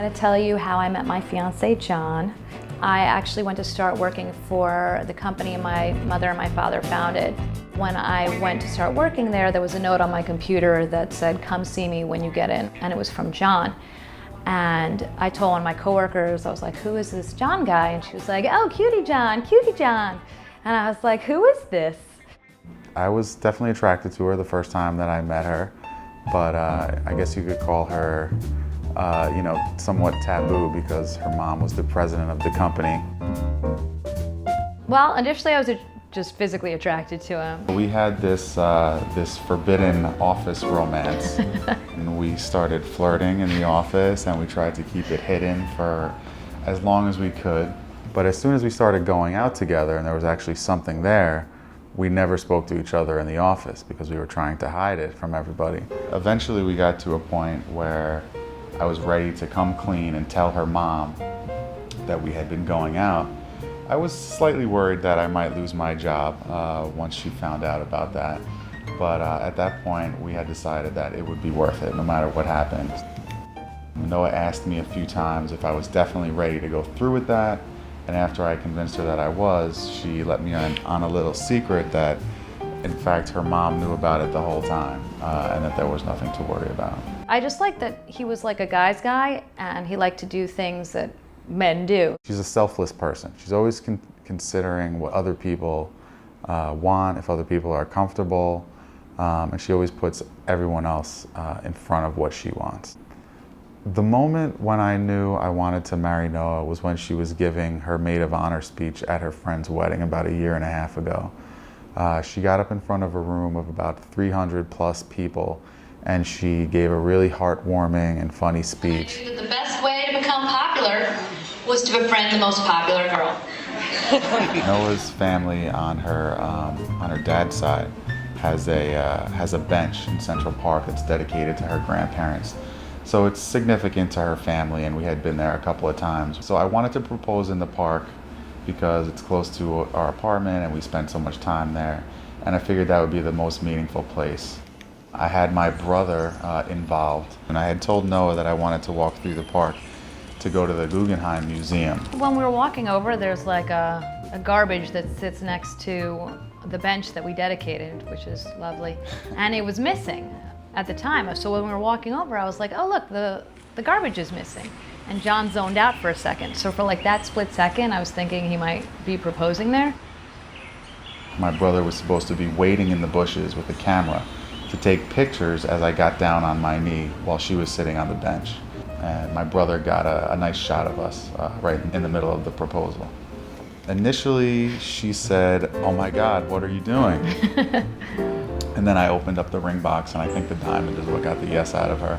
going to tell you how I met my fiance, John. I actually went to start working for the company my mother and my father founded. When I went to start working there, there was a note on my computer that said, "Come see me when you get in," and it was from John. And I told one of my coworkers, I was like, "Who is this John guy?" And she was like, "Oh, cutie John, cutie John." And I was like, "Who is this?" I was definitely attracted to her the first time that I met her, but I guess you could call her, somewhat taboo because her mom was the president of the company. Well, initially I was just physically attracted to him. We had this forbidden office romance. And we started flirting in the office and we tried to keep it hidden for as long as we could. But as soon as we started going out together and there was actually something there, we never spoke to each other in the office because we were trying to hide it from everybody. Eventually we got to a point where I was ready to come clean and tell her mom that we had been going out. I was slightly worried that I might lose my job once she found out about that. But at that point, we had decided that it would be worth it no matter what happened. Noah asked me a few times if I was definitely ready to go through with that. And after I convinced her that I was, she let me on a little secret that, in fact, her mom knew about it the whole time and that there was nothing to worry about. I just liked that he was like a guy's guy and he liked to do things that men do. She's a selfless person. She's always considering what other people want, if other people are comfortable, and she always puts everyone else in front of what she wants. The moment when I knew I wanted to marry Noah was when she was giving her maid of honor speech at her friend's wedding about 1.5 years ago. She got up in front of a room of about 300 plus people and she gave a really heartwarming and funny speech. I knew that the best way to become popular was to befriend the most popular girl. Noah's family on her dad's side has a bench in Central Park that's dedicated to her grandparents. So it's significant to her family and we had been there a couple of times. So I wanted to propose in the park because it's close to our apartment and we spend so much time there. And I figured that would be the most meaningful place. I had my brother involved and I had told Noah that I wanted to walk through the park to go to the Guggenheim Museum. When we were walking over, there's like a garbage that sits next to the bench that we dedicated, which is lovely, and it was missing at the time. So when we were walking over, I was like, "Oh look, the garbage is missing." And John zoned out for a second. So for like that split second, I was thinking he might be proposing there. My brother was supposed to be waiting in the bushes with a camera to take pictures as I got down on my knee while she was sitting on the bench. And my brother got a nice shot of us right in the middle of the proposal. Initially, she said, "Oh my God, what are you doing?" And then I opened up the ring box and I think the diamond is what got the yes out of her.